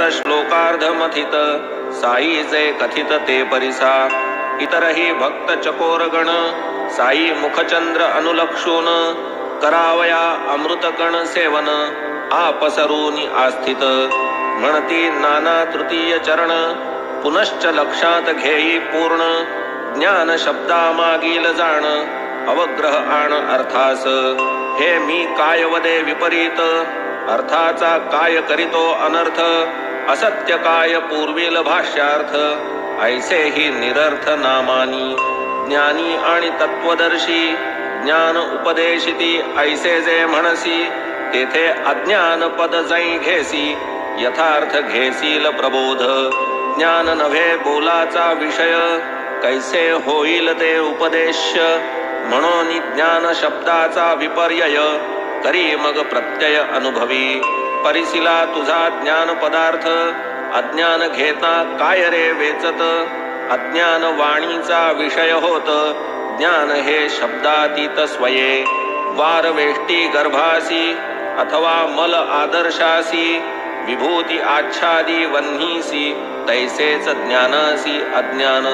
श्लोकार्धमथित साई जे कथित ते परिसा इतरही भक्त चकोरगण साई मुखचंद्र अनुलक्षून करावया अमृतकण सेवन आपसरूनी आस्थित म्हणती नाना तृतीय चरण पुनश्च लक्षात घेई पूर्ण ज्ञान शब्दा मागील जाण अवग्रह आण अर्थास हे मी काय वदे विपरीत अर्थाचा काय करीतो अनर्थ असत्य काय पूर्वील भाष्यार्थ ऐसे ही निरर्थ नामानी ज्ञानी आणि तत्वदर्शी ज्ञान उपदेशिती ऐसे जे म्हणसी तेथे अज्ञान पद जै घेसी यथार्थ घेसील प्रबोध ज्ञान नव्हे बोलाचा विषय कैसे होईल ते उपदेश म्हणून ज्ञान शब्दाचा विपर्यय करी मग प्रत्यय अनुभवी परिसिला तुझा ज्ञान पदार्थ अज्ञान घेता काय रे वेचत अज्ञान वाणीचा विषय होत ज्ञान हे शब्दातीत स्वये वार वेष्टी गर्भासी अथवा मल आदर्शासी विभूती आच्छादी वन्हीसी तैसेच ज्ञानासी अज्ञान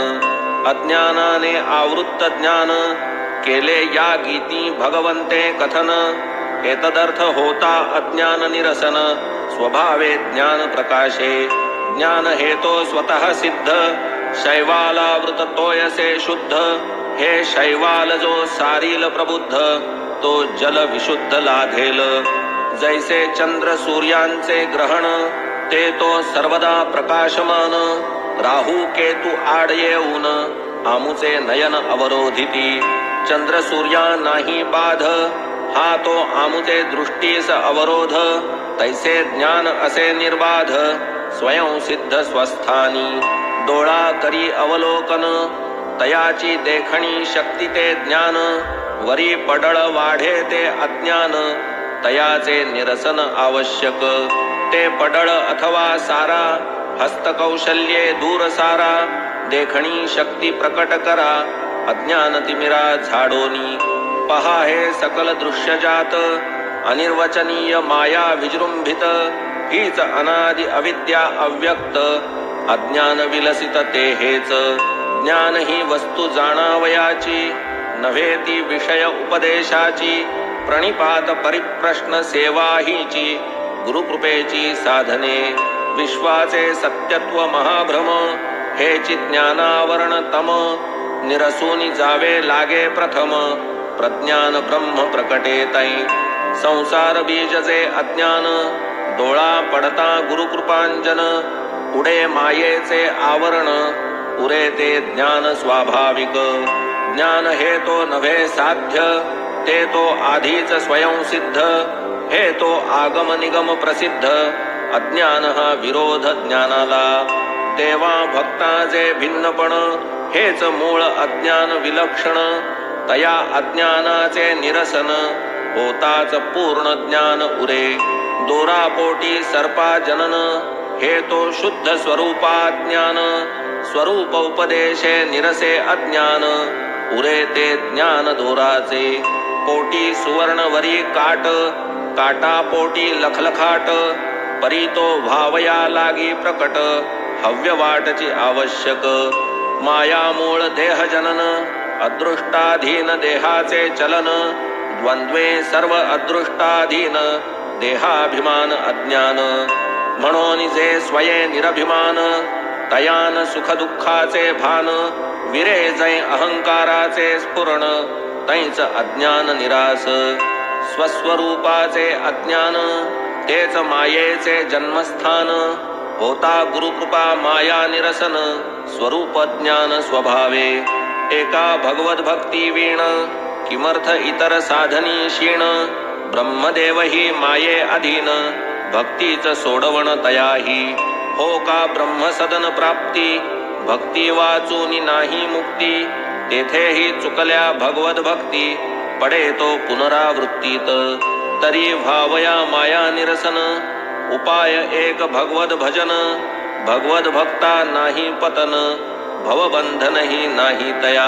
अज्ञानाने आवृत्त ज्ञान केले या गीती भगवंते कथन एतदर्थ होता अज्ञान निरसन स्वभावे ज्ञान प्रकाशे ज्ञान हेतो स्वतः सिद्ध शैवालावृत तोयसे शुद्ध हे शैवाल जो सारील प्रबुद्ध तो जल विशुद्ध लाधेल जैसे चंद्र सूर्यांचे ग्रहण ते तो सर्वदा प्रकाशमान राहू केतू आड येऊन आमुचे नयन अवरोधिती चंद्र सूर्या नाही बाध हा तो आमुचे दृष्टीस अवरोध तैसे ज्ञान असे निर्बाध स्वयं सिद्ध स्वस्थानी डोळा करी अवलोकन तयाची देखणी शक्ती ते ज्ञान वरी पडळ वाढे ते अज्ञान तयाचे निरसन आवश्यक ते पडळ अथवा सारा हस्तकौशल्ये दूर सारा देखणी शक्ती प्रकट करा अज्ञान तिमिरा झाडोनी पहा हे सकल दृश्यजात अनिर्वचनीय माया विजृंभित हीच अनादि अविद्या अव्यक्त अज्ञान विलसित ते हेच ज्ञान ही वस्तू जाणावयाची नव्हे ती विषय उपदेशाची प्रणिपात परिप्रश्न सेवा हीची गुरुकृपेची साधने विश्वाचे सत्यत्व महाभ्रम हेची ज्ञानावरण तम निरसूनी जावे लागे प्रथम प्रज्ञान ब्रह्म प्रकटे तै संसार बीजचे अज्ञान डोळा पडता गुरुकृपांजन पुढे मायेचे आवरण पुरे ते ज्ञान स्वाभाविक ज्ञान हे तो नव्हे साध्य ते तो आधीच स्वयंसिद्ध हे तो आगम निगम प्रसिद्ध अज्ञान हा विरोध ज्ञानाला देवा भक्ताचे भिन्नपण हेच मूळ अज्ञान विलक्षण तया अज्ञानाचे निरसन होताच पूर्ण ज्ञान उरे दोरापोटी सर्पा जनन हे तो शुद्ध स्वरूपा ज्ञान स्वरूप उपदेशे निरसे अज्ञान उरे ते ज्ञान दोराचे कोटी सुवर्णवरी काट काटा पोटी लखलखाट परी तो भावया लागी प्रकट हव्य वाटची आवश्यक माया मूळ देह जनन अदृष्टाधीन देहाचे चलन द्वंद्वे सर्व अदृष्टाधीन देहाभिमान अज्ञान म्हणून जे स्वये निरभिमान तयान सुख दुःखाचे भान विरे जै अहंकाराचे स्फुरण तैच अज्ञान निरास स्वस्वरूपाचे अज्ञान तेच मायेचे जन्मस्थान होता गुरुकृपा माया निरसन स्वरूप ज्ञान स्वभावे एका भगवत भक्ती वीण किमर्थ इतर साधनी क्षीण ब्रह्मदेव ही माये अधीन भक्तीच सोडवण तयाही हो का ब्रह्मसदन प्राप्ती भक्ती वाचूनी नाही मुक्ती तेथेही चुकल्या भगवत भक्ती पडे तो पुनरावृत्तीत तरी भावया माया निरसन उपाय एक भगवत भजन भगवत भक्ता नाही पतन भवबंधन ही नाही तया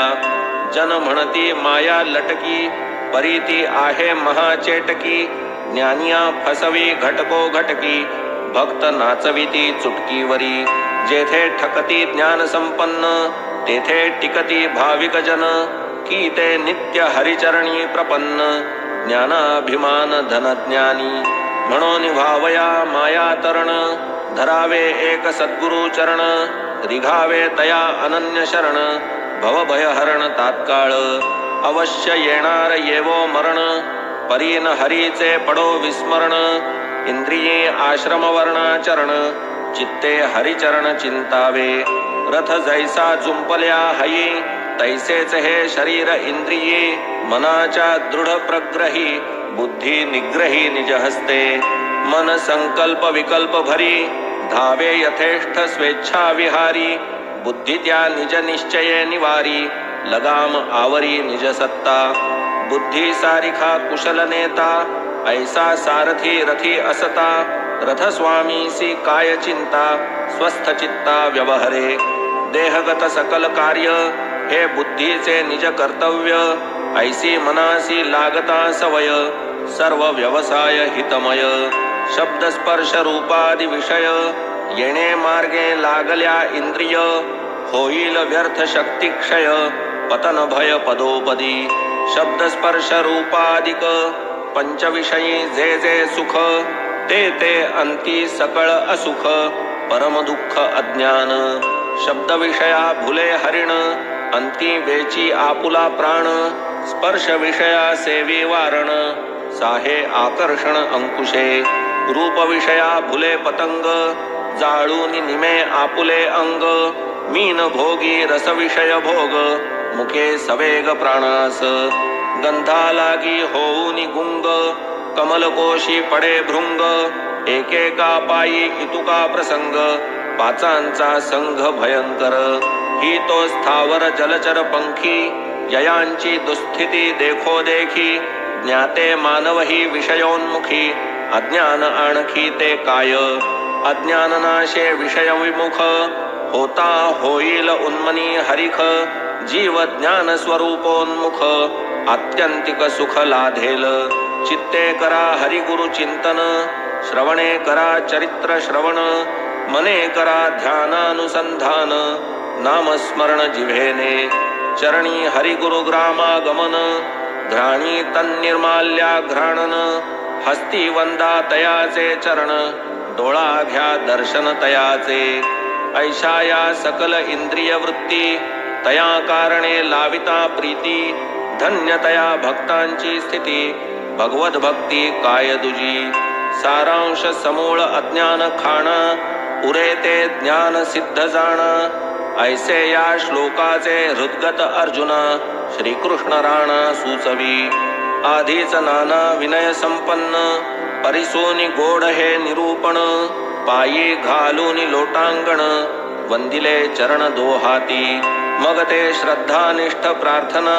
जन म्हणती माया लटकी परीती आहे महाचेटकी ज्ञानिया फसवी घटको घटकी भक्त नाचविती चुटकीवरी. जेथे ठकती ज्ञान संपन्न तेथे टिकती भाविक जन. की ते नित्य हरिचरणी प्रपन्न ज्ञानाभिमान धनज्ञानी. म्हणून भावया माया तरण धरावे एक सद्गुरु चरण. रिघावे तया अनन्य शरण भवभयहरण तात्काळ. अवश्य येणार येवो मरण परीन हरीचे पडो विस्मरण. इंद्रिये आश्रम वर्णाचरण चित्ते हरिचरण चिंतावे. रथ जैसा जुंपल्या हयी तैसेच हे शरीर इंद्रिये. मनाच्या दृढ प्रग्रही बुद्धी निग्रही निज हस्ते. मन संकल्प विकल्प भरी धावे यथेष्ट स्वेच्छा विहारी. बुद्धी त्या निज निश्चये निवारी लगाम आवरी निज सत्ता. बुद्धी सारिखा कुशल नेता ऐसा सारथी रथी असता. रथस्वामीसी काय चिंता स्वस्थ चित्ता व्यवहरे. देहगत सकल कार्य हे बुद्धीचे निज कर्तव्य. ऐसी मनासी लागता सवय सर्व व्यवसाय हितमय. शब्द स्पर्श रूपादि विषय येणे मार्गे लागल्या इंद्रिय. होईल व्यर्थ शक्ती क्षय पतन भय पदोपदी. शब्द स्पर्श रूपादिक पंचविषयी जे जे सुख ते ते अंती सकळ असुख परम दुःख अज्ञान. शब्द विषया भुले हरिण अंती वेची आपुला प्राण. स्पर्श विषया सेवी वारण साहे आकर्षण अंकुशे. रूप विषया भुले पतंग जाळून निमे आपुले अंग. मीन भोगी रस विषय भोग मुखे सवेग प्राणास. गंधा लागी होऊनी गुंग कमलकोशी पडे भृंग. एकेका पायी इतुका प्रसंग पाचांचा संघ भयंकर. ही तो स्थावर जलचर पंखी ययांची दुस्थिती देखो देखी. ज्ञाते मानव ही विषयोन्मुखी अज्ञान आणखी ते काय. अज्ञाननाशे विषय विमुख होता होईल उन्मनी हरिख. जीव ज्ञान स्वरूपोन्मुख आत्यंतिक सुख लाधेल. चित्ते करा हरिगुरु चिंतन श्रवणे करा चरित्र श्रवण. मने करा ध्यानानुसंधान नामस्मरण जिव्हेने. चरणी हरिगुरु ग्रामागमन घ्राणी तन्निर्माल्या घ्राणन. हस्ती वंदा तयाचे चरण डोळा घ्या दर्शन तयाचे. ऐशाया सकल इंद्रिय वृत्ती तया कारणे लाविता प्रीती. धन्यतया भक्तांची स्थिती भगवत भक्ती काय दुजी. सारांश समूळ अज्ञान खाणा उरे ते ज्ञान सिद्ध जाणा. ऐसे या श्लोकाचे हृद्गत अर्जुना श्रीकृष्ण राणा सुचवी. आधीच नाना विनय संपन्न परिसोनी गोड हे निरूपण. पायी घालून लोटांगण वंदिले चरण दोहाती. मग ते श्रद्धानिष्ठ प्रार्थना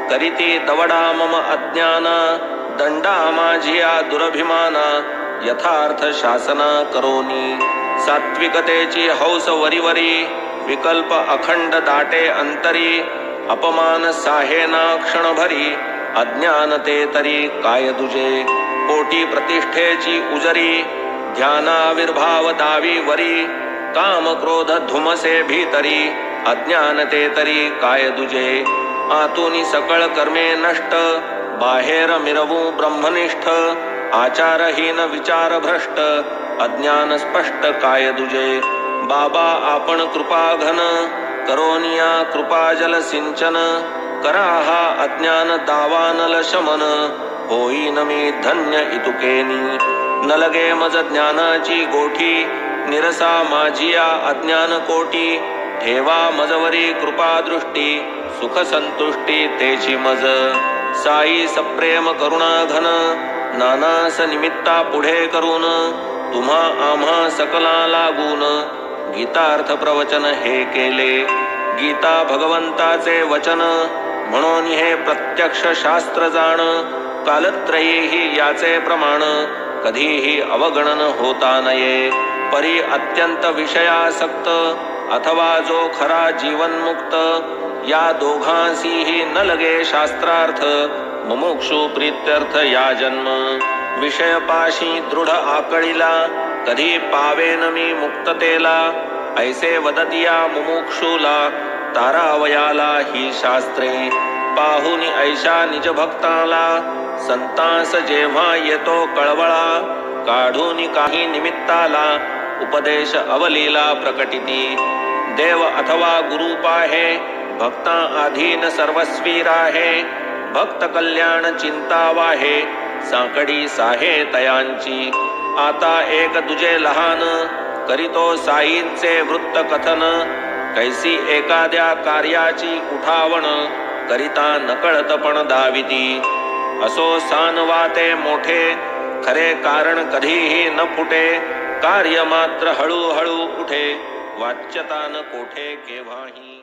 करीती दवडा मम अज्ञाना. दंडा माझिया दुरभिमाना यथार्थ शासना करोनी. सात्विकतेची हौस वरीवरी विकल्प अखंड दाटे अंतरी. अपमान साहेना क्षणभरी अज्ञानते तरी काय तुझे. पोटी प्रतिष्ठेची उजरी ध्यानाविर्भाव दावी वरी. काम क्रोध धुमसे भीतरी अज्ञानते तरी काय तुझे. आतूनी सकळ कर्मे नष्ट बाहेर मिरवू ब्रह्मनिष्ठ. आचारहीन विचार भ्रष्ट अज्ञान स्पष्ट काय तुझे. बाबा आपण कृपा घन करोनिया कृपा जल सिंचन. करा हा अज्ञान दावानल शमन होईन मी धन्य इतुकेनी. न लगे मज ज्ञानाची गोठी निरसा माझिया अज्ञान कोटी. ठेवा मजवरी कृपा दृष्टी सुख संतुष्टी तेची मज. साई सप्रेम करुणा घन नानास निमित्ता पुढे करून. तुम्हा आम्हा सकला लागून गीतार्थ प्रवचन हे केले. गीता भगवंताचे वचन म्हणून हे प्रत्यक्ष शास्त्र जाण. कालत्रयीही याचे प्रमाण कधीही अवगणन होता नये. परी अत्यंत विषयासक्त अथवा जो खरा जीवनमुक्त. या दोघांसीही न लगे शास्त्रार्थ मुमुक्षु प्रीत्यर्थ या जन्म. विषयपाशी दृढ आकळीला कधी पावेन मी मुक्ततेला ऐसे वदतिया मुमुक्षूला तारावयाला ही शास्त्रे पाहुनी ऐशा निज भक्ताला संतांस जेव्हा येतो कळवळा काढून काही निमित्ताला उपदेश अवलीला प्रकटिती देव अथवा गुरु पाहे भक्ता अधीन सर्वस्वी राहे भक्त कल्याण चिंता वाहे साकडी साहे तयांची आता एक दुजे लहान करीतो साईंचे वृत्त कथन कैसी एखाद्या कार्याची उठावण करिता नकळतपण दाविती असो सानवाते मोठे खरे कारण कधीही न फुटे कार्य मात्र हळूहळू उठे वाच्यता न कोठे केव्हाही